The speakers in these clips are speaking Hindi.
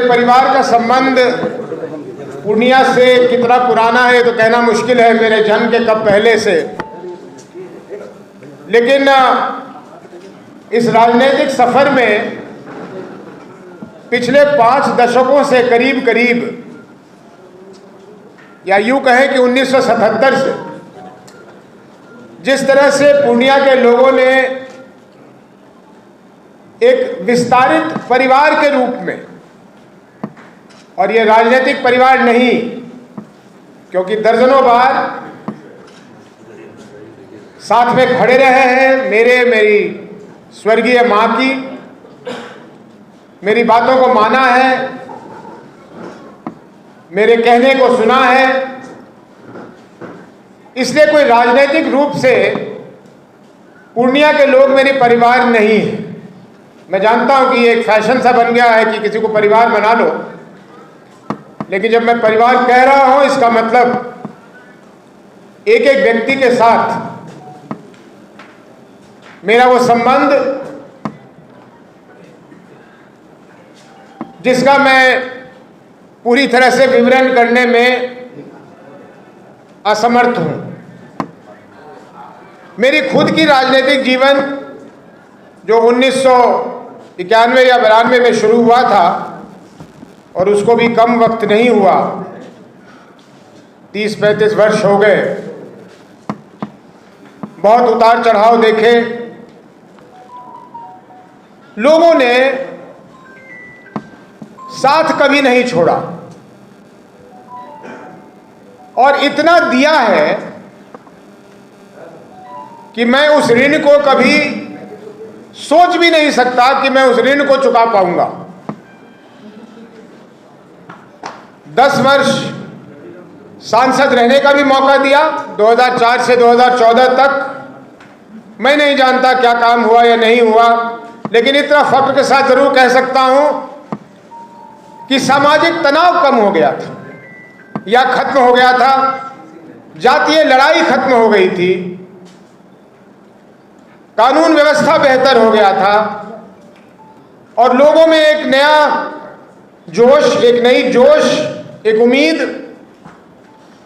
मेरे परिवार का संबंध पूर्णिया से कितना पुराना है तो कहना मुश्किल है, मेरे जन्म के कब पहले से। लेकिन इस राजनीतिक सफर में पिछले 5 दशकों से करीब करीब, या यूं कहें कि 1977 से जिस तरह से पूर्णिया के लोगों ने एक विस्तारित परिवार के रूप में, और ये राजनीतिक परिवार नहीं, क्योंकि दर्जनों बार साथ में खड़े रहे हैं, मेरी स्वर्गीय मां की, मेरी बातों को माना है, मेरे कहने को सुना है। इसलिए कोई राजनीतिक रूप से पूर्णिया के लोग मेरे परिवार नहीं है। मैं जानता हूं कि एक फैशन सा बन गया है कि किसी को परिवार बना लो, लेकिन जब मैं परिवार कह रहा हूं, इसका मतलब एक एक व्यक्ति के साथ मेरा वो संबंध जिसका मैं पूरी तरह से विवरण करने में असमर्थ हूं। मेरी खुद की राजनीतिक जीवन जो 1991 या 92 में शुरू हुआ था, और उसको भी कम वक्त नहीं हुआ, 30-35 वर्ष हो गए। बहुत उतार चढ़ाव देखे, लोगों ने साथ कभी नहीं छोड़ा, और इतना दिया है कि मैं उस ऋण को कभी सोच भी नहीं सकता कि मैं उस ऋण को चुका पाऊंगा। 10 वर्ष सांसद रहने का भी मौका दिया, 2004 से 2014 तक। मैं नहीं जानता क्या काम हुआ या नहीं हुआ, लेकिन इतना फख्र के साथ जरूर कह सकता हूं कि सामाजिक तनाव कम हो गया था या खत्म हो गया था, जातीय लड़ाई खत्म हो गई थी, कानून व्यवस्था बेहतर हो गया था, और लोगों में एक नया जोश, एक नई जोश, एक उम्मीद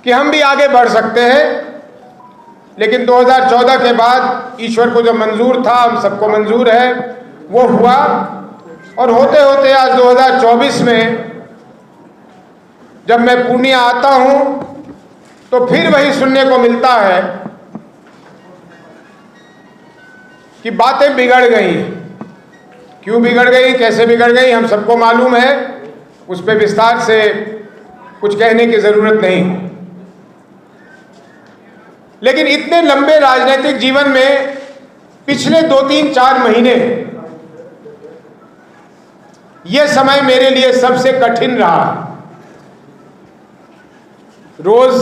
कि हम भी आगे बढ़ सकते हैं। लेकिन 2014 के बाद ईश्वर को जो मंजूर था, हम सबको मंजूर है, वो हुआ, और होते होते आज 2024 में जब मैं पूर्णिया आता हूं तो फिर वही सुनने को मिलता है कि बातें बिगड़ गई। क्यों बिगड़ गई, कैसे बिगड़ गई, हम सबको मालूम है, उस पर विस्तार से कुछ कहने की जरूरत नहीं। लेकिन इतने लंबे राजनीतिक जीवन में पिछले 2-3-4 महीने, यह समय मेरे लिए सबसे कठिन रहा। रोज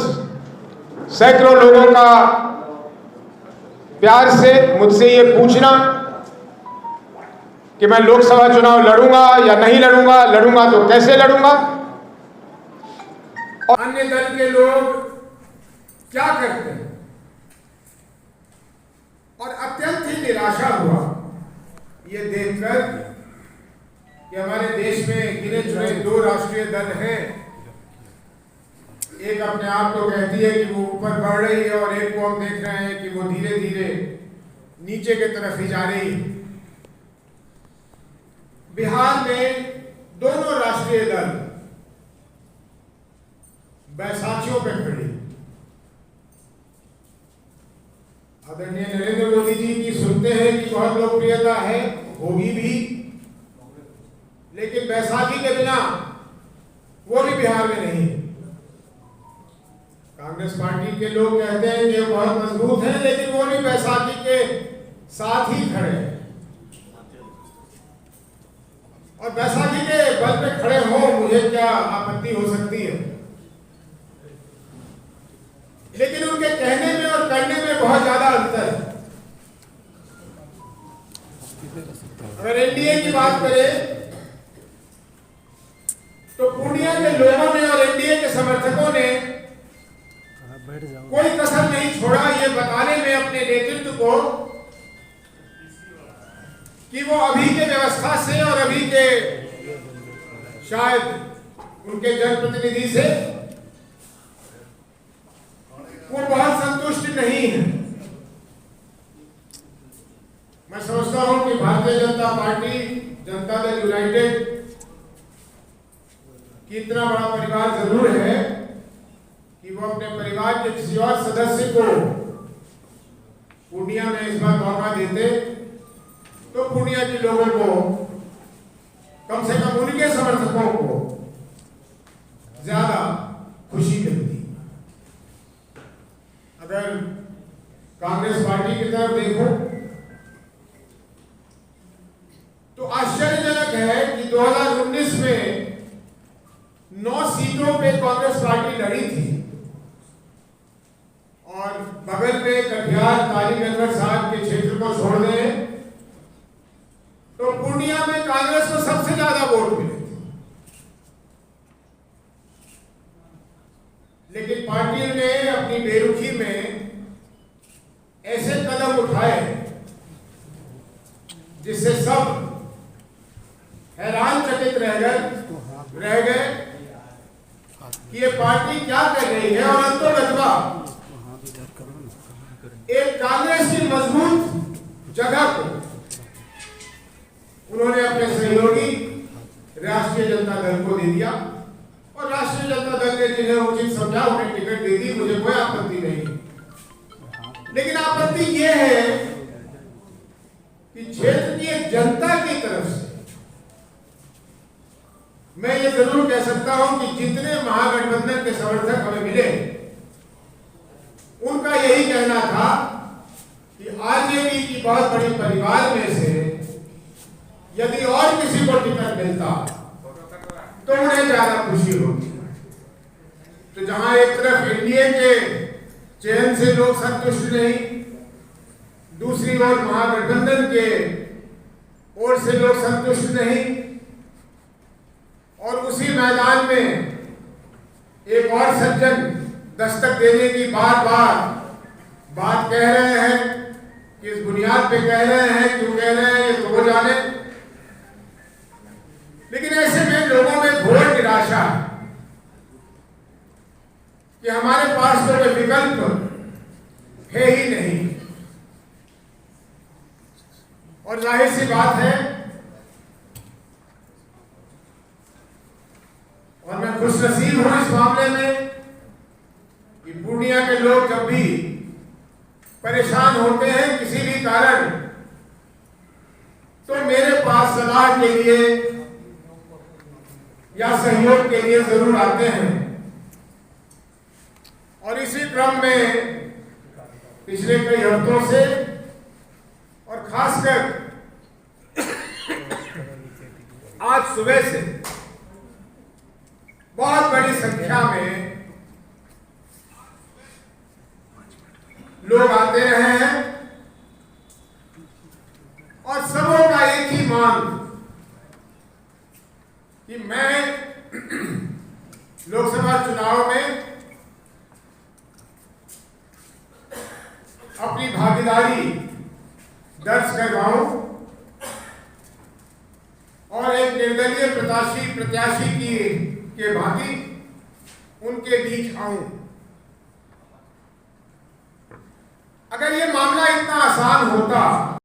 सैकड़ों लोगों का प्यार से मुझसे ये पूछना कि मैं लोकसभा चुनाव लड़ूंगा या नहीं लड़ूंगा, लड़ूंगा तो कैसे लड़ूंगा, और अन्य दल के लोग क्या करते हैं। और अत्यंत ही निराशा हुआ ये देखकर कि हमारे देश में गिने चुने 2 राष्ट्रीय दल हैं। एक अपने आप को कहती है कि वो ऊपर बढ़ रही है, और एक को हम देख रहे हैं कि वो धीरे धीरे नीचे की तरफ ही जा रही है। बिहार में दोनों राष्ट्रीय दल बैसाखियों पर खड़े। आदरणीय नरेंद्र मोदी जी की सुनते हैं कि बहुत लोकप्रियता है, होगी भी, लेकिन बैसाखी के बिना वो भी बिहार में नहीं। कांग्रेस पार्टी के लोग कहते हैं कि बहुत मजबूत है, लेकिन वो भी बैसाखी के साथ ही खड़े हैं, और बैसाखी के बल पे खड़े हो, मुझे क्या आपत्ति हो सकती है। लेकिन उनके कहने में और करने में बहुत ज्यादा अंतर है। अगर एनडीए की बात करें तो पूर्णिया के लोगों ने और एनडीए के समर्थकों ने कोई कसर नहीं छोड़ा ये बताने में अपने नेतृत्व को कि वो अभी के व्यवस्था से और अभी के शायद उनके जनप्रतिनिधि से वो बहुत संतुष्ट नहीं है। मैं समझता हूं कि भारतीय जनता पार्टी, जनता दल यूनाइटेड की इतना बड़ा परिवार जरूर है कि वो अपने परिवार के किसी और सदस्य को पूर्णिया में इस बार मौका देते तो पूर्णिया के लोगों को, कम से कम उनके समर्थकों को ज्यादा खुशी मिलती। अगर कांग्रेस पार्टी की तरफ देखो तो आश्चर्यजनक है कि 2019 में 9 सीटों पे कांग्रेस पार्टी लड़ी थी और बगल में कटिहार तालीगंज साहब के क्षेत्र को छोड़ दें तो पूर्णिया में कांग्रेस को सबसे ज्यादा वोट मिले थे। लेकिन पार्टी ने अपनी बेरुखी में ऐसे कदम उठाए जिससे सब हैरानचकित रह गए कि ये पार्टी क्या कर रही है। और अंतोगत्वा एक कांग्रेस की मजबूत जगह को उन्होंने अपने सहयोगी राष्ट्रीय जनता दल को दे दिया और राष्ट्रीय जनता दल ने जिन्हें उचित समझा उन्हें टिकट दे दी। मुझे कोई आपत्ति नहीं, लेकिन आपत्ति यह है कि क्षेत्र की एक जनता की तरफ से मैं ये जरूर कह सकता हूं कि जितने महागठबंधन के समर्थक हमें मिले उनका यही कहना था कि आरजेडी की बहुत बड़ी परिवार में से यदि और किसी को टिकट मिलता तो उन्हें ज्यादा खुशी होती। तो जहां एक तरफ एनडीए के चयन से लोग संतुष्ट नहीं, दूसरी ओर महागठबंधन के ओर से लोग संतुष्ट नहीं, और उसी मैदान में एक और सज्जन दस्तक देने की बार बार बात कह रहे हैं कि इस बुनियाद पे कह रहे हैं, क्यों कह रहे हैं ये तो वो जाने। लेकिन ऐसे में लोगों में घोर निराशा है कि हमारे पास तो कोई विकल्प है ही नहीं। और जाहिर सी बात है, और मैं खुशनसीब हूं इस मामले में कि पूर्णिया के लोग जब भी परेशान होते हैं किसी भी कारण तो मेरे पास सलाह के लिए या सहयोग के लिए जरूर आते हैं। और इसी क्रम में पिछले कई हफ्तों से और खासकर आज सुबह से बहुत बड़ी संख्या में लोग आते रहे हैं और सबों का एक ही मांग कि मैं लोकसभा चुनाव में अपनी भागीदारी दर्ज करवाऊं और एक निर्दलीय प्रत्याशी के भांति उनके बीच आऊं। अगर ये मामला इतना आसान होता